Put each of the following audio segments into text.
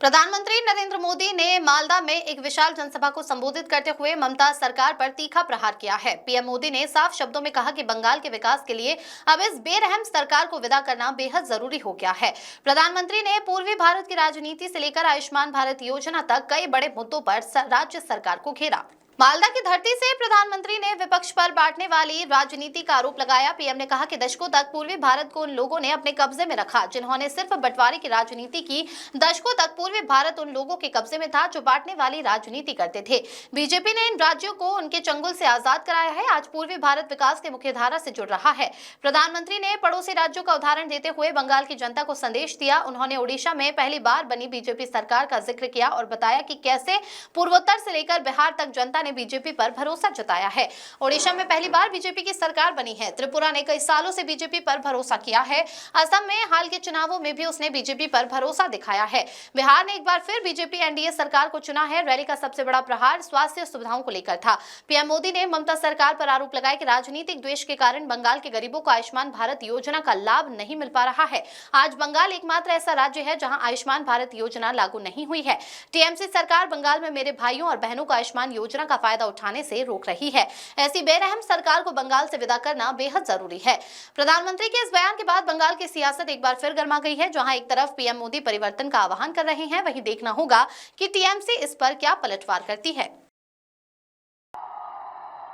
प्रधानमंत्री नरेंद्र मोदी ने मालदा में एक विशाल जनसभा को संबोधित करते हुए ममता सरकार पर तीखा प्रहार किया है। पीएम मोदी ने साफ शब्दों में कहा कि बंगाल के विकास के लिए अब इस बेरहम सरकार को विदा करना बेहद जरूरी हो गया है। प्रधानमंत्री ने पूर्वी भारत की राजनीति से लेकर आयुष्मान भारत योजना तक कई बड़े मुद्दों पर राज्य सरकार को घेरा। मालदा की धरती से प्रधानमंत्री ने विपक्ष पर बांटने वाली राजनीति का आरोप लगाया। पीएम ने कहा कि दशकों तक पूर्वी भारत को उन लोगों ने अपने कब्जे में रखा जिन्होंने सिर्फ बंटवारे की राजनीति की। दशकों तक पूर्वी भारत उन लोगों के कब्जे में था जो बांटने वाली राजनीति करते थे। बीजेपी ने इन राज्यों को उनके चंगुल से आजाद कराया है। आज पूर्वी भारत विकास के मुख्य धारा से जुड़ रहा है। प्रधानमंत्री ने पड़ोसी राज्यों का उदाहरण देते हुए बंगाल की जनता को संदेश दिया। उन्होंने ओडिशा में पहली बार बनी बीजेपी सरकार का जिक्र किया और बताया कि कैसे पूर्वोत्तर से लेकर बिहार तक जनता ने बीजेपी पर भरोसा जताया है। ओडिशा में पहली बार बीजेपी की सरकार बनी है। त्रिपुरा ने कई सालों से बीजेपी पर भरोसा किया है। असम में हाल के चुनावों में भी उसने बीजेपी पर भरोसा दिखाया है। बिहार ने एक बार फिर बीजेपी एनडीए सरकार को चुना है। रैली का सबसे बड़ा प्रहार स्वास्थ्य सुविधाओं को लेकर था। पीएम मोदी ने ममता सरकार पर आरोप लगाया कि राजनीतिक द्वेष के कारण बंगाल के गरीबों को आयुष्मान भारत योजना का लाभ नहीं मिल पा रहा है। आज बंगाल एकमात्र ऐसा राज्य है जहां आयुष्मान भारत योजना लागू नहीं हुई है। टीएमसी सरकार बंगाल में मेरे भाइयों और बहनों को आयुष्मान योजना का फायदा उठाने से रोक रही है। ऐसी बेरहम सरकार को बंगाल से विदा करना बेहद जरूरी है। प्रधानमंत्री के इस बयान के बाद बंगाल की सियासत एक बार फिर गर्मा गई है। जहां एक तरफ पीएम मोदी परिवर्तन का आह्वान कर रहे हैं, वहीं देखना होगा कि टीएमसी इस पर क्या पलटवार करती है।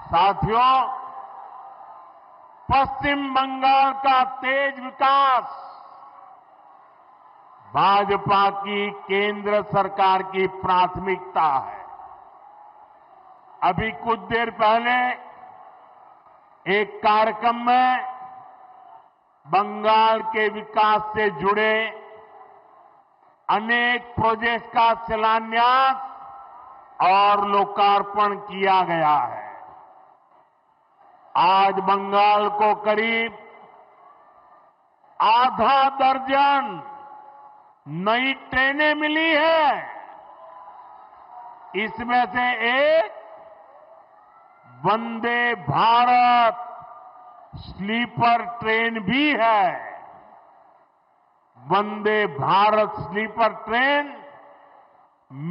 साथियों, पश्चिम बंगाल का तेज विकास भाजपा की केंद्र सरकार की प्राथमिकता है। अभी कुछ देर पहले एक कार्यक्रम में बंगाल के विकास से जुड़े अनेक प्रोजेक्ट का शिलान्यास और लोकार्पण किया गया है। आज बंगाल को करीब आधा दर्जन नई ट्रेनें मिली है। इसमें से एक वंदे भारत स्लीपर ट्रेन भी है। Vande Bharat sleeper train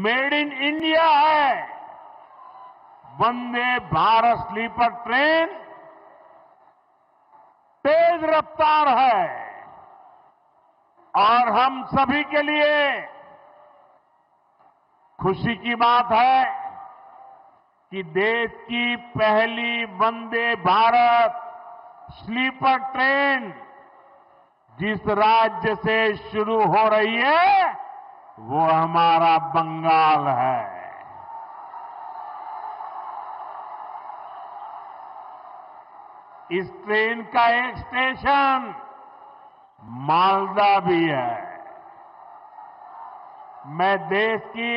made in India है। वंदे भारत स्लीपर ट्रेन तेज रफ्तार है और हम सभी के लिए खुशी की बात है कि देश की पहली वंदे भारत स्लीपर ट्रेन जिस राज्य से शुरू हो रही है वो हमारा बंगाल है। इस ट्रेन का एक स्टेशन मालदा भी है। मैं देश की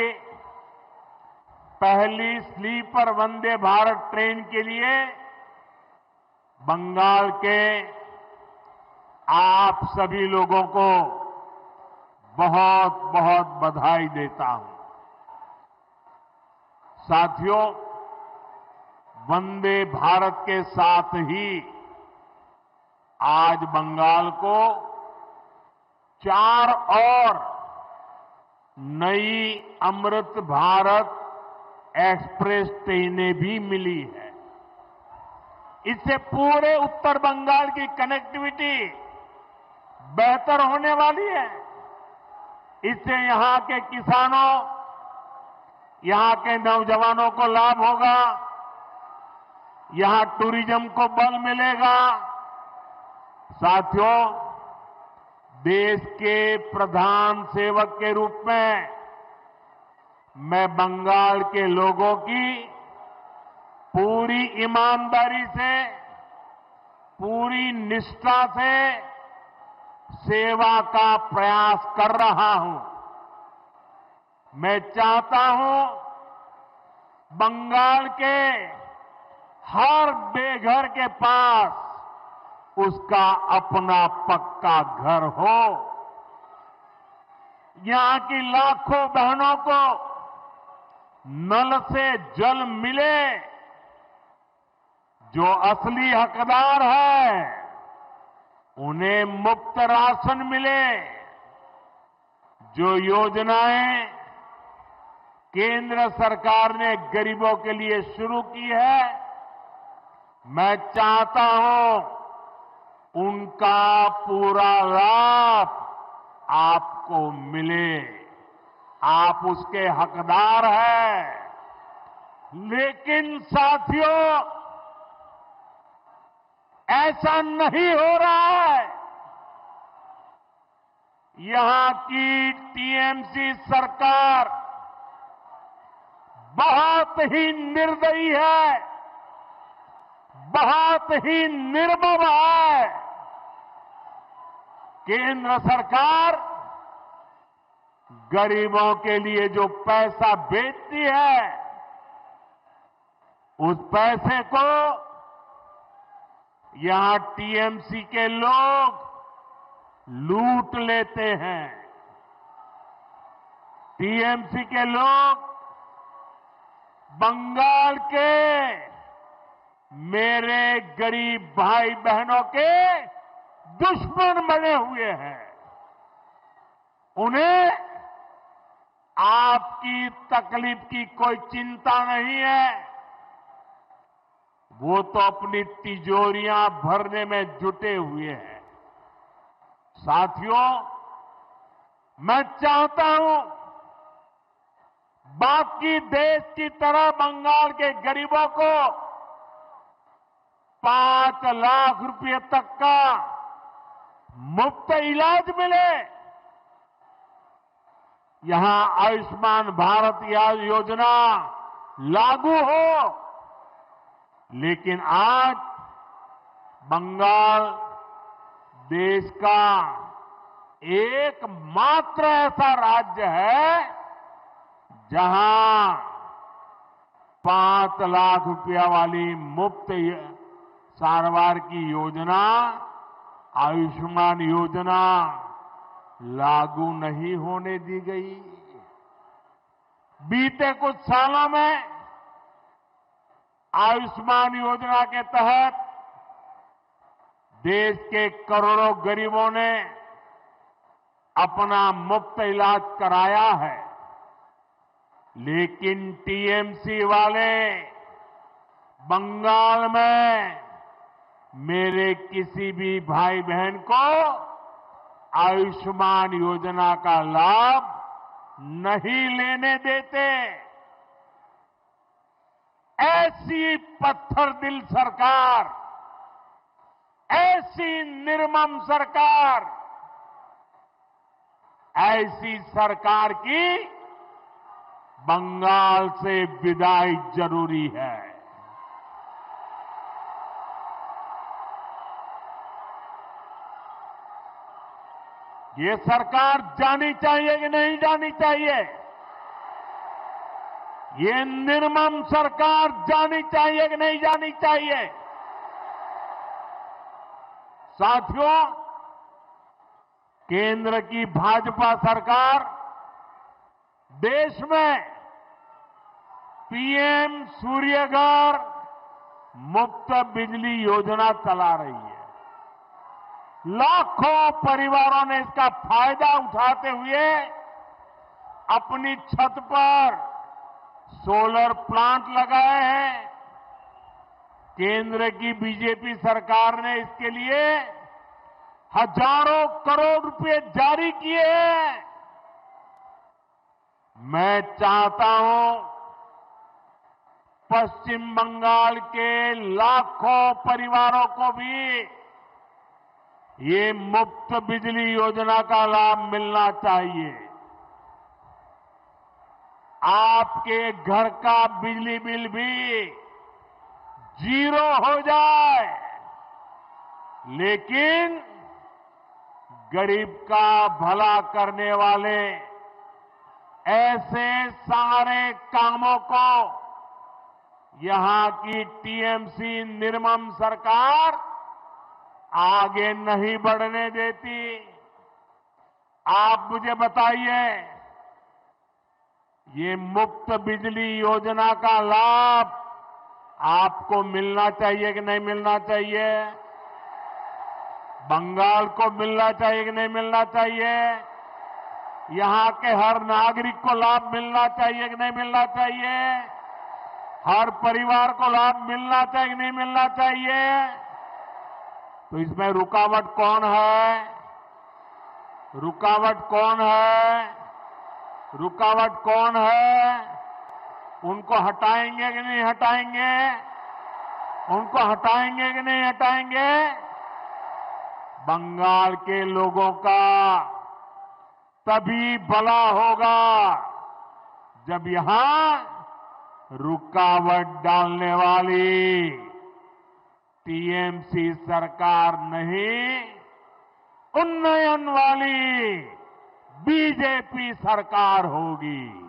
पहली स्लीपर वंदे भारत ट्रेन के लिए बंगाल के आप सभी लोगों को बहुत बहुत बधाई देता हूं। साथियों, वंदे भारत के साथ ही आज बंगाल को 4 और नई अमृत भारत एक्सप्रेस ट्रेनें भी मिली है। इससे पूरे उत्तर बंगाल की कनेक्टिविटी बेहतर होने वाली है। इससे यहां के किसानों, यहां के नौजवानों को लाभ होगा। यहां टूरिज्म को बल मिलेगा। साथियों, देश के प्रधान सेवक के रूप में मैं बंगाल के लोगों की पूरी ईमानदारी से, पूरी निष्ठा से सेवा का प्रयास कर रहा हूं। मैं चाहता हूं बंगाल के हर बेघर के पास उसका अपना पक्का घर हो। यहां की लाखों बहनों को नल से जल मिले। जो असली हकदार है उन्हें मुफ्त राशन मिले। जो योजनाएं केंद्र सरकार ने गरीबों के लिए शुरू की है, मैं चाहता हूं उनका पूरा लाभ आपको मिले। आप उसके हकदार हैं। लेकिन साथियों, ऐसा नहीं हो रहा है। यहां की टीएमसी सरकार बहुत ही निर्दयी है, बहुत ही निर्मम है। केंद्र सरकार गरीबों के लिए जो पैसा भेजती है, उस पैसे को यहां टीएमसी के लोग लूट लेते हैं। टीएमसी के लोग बंगाल के मेरे गरीब भाई बहनों के दुश्मन बने हुए हैं। उन्हें आपकी तकलीफ की कोई चिंता नहीं है। वो तो अपनी तिजोरियां भरने में जुटे हुए हैं। साथियों, मैं चाहता हूं बाकी देश की तरह बंगाल के गरीबों को 5 लाख रुपए तक का मुफ्त इलाज मिले। यहां आयुष्मान भारत योजना लागू हो। लेकिन आज बंगाल देश का एकमात्र ऐसा राज्य है जहां 5 लाख रुपया वाली मुफ्त सारवार की योजना, आयुष्मान योजना लागू नहीं होने दी गई। बीते कुछ सालों में आयुष्मान योजना के तहत देश के करोड़ों गरीबों ने अपना मुफ्त इलाज कराया है। लेकिन टीएमसी वाले बंगाल में मेरे किसी भी भाई बहन को आयुष्मान योजना का लाभ नहीं लेने देते। ऐसी पत्थर दिल सरकार, ऐसी निर्मम सरकार, ऐसी सरकार की बंगाल से विदाई जरूरी है। ये सरकार जानी चाहिए कि नहीं जानी चाहिए? ये निर्मम सरकार जानी चाहिए कि नहीं जानी चाहिए? साथियों, केंद्र की भाजपा सरकार देश में पीएम सूर्यघर मुफ्त बिजली योजना चला रही है। लाखों परिवारों ने इसका फायदा उठाते हुए अपनी छत पर सोलर प्लांट लगाए हैं। केंद्र की बीजेपी सरकार ने इसके लिए हजारों करोड़ रुपए जारी किए हैं। मैं चाहता हूं पश्चिम बंगाल के लाखों परिवारों को भी ये मुफ्त बिजली योजना का लाभ मिलना चाहिए। आपके घर का बिजली बिल भी 0 हो जाए, लेकिन गरीब का भला करने वाले ऐसे सारे कामों को यहां की टीएमसी निर्मम सरकार आगे नहीं बढ़ने देती। आप मुझे बताइए, ये मुफ्त बिजली योजना का लाभ आपको मिलना चाहिए कि नहीं मिलना चाहिए? बंगाल को मिलना चाहिए कि नहीं मिलना चाहिए? यहां के हर नागरिक को लाभ मिलना चाहिए कि नहीं मिलना चाहिए? हर परिवार को लाभ मिलना चाहिए कि नहीं मिलना चाहिए? तो इसमें रुकावट कौन है? रुकावट कौन है? रुकावट कौन है? उनको हटाएंगे कि नहीं हटाएंगे? उनको हटाएंगे कि नहीं हटाएंगे? बंगाल के लोगों का तभी भला होगा जब यहां रुकावट डालने वाली टीएमसी सरकार नहीं, उन्नयन वाली बीजेपी सरकार होगी।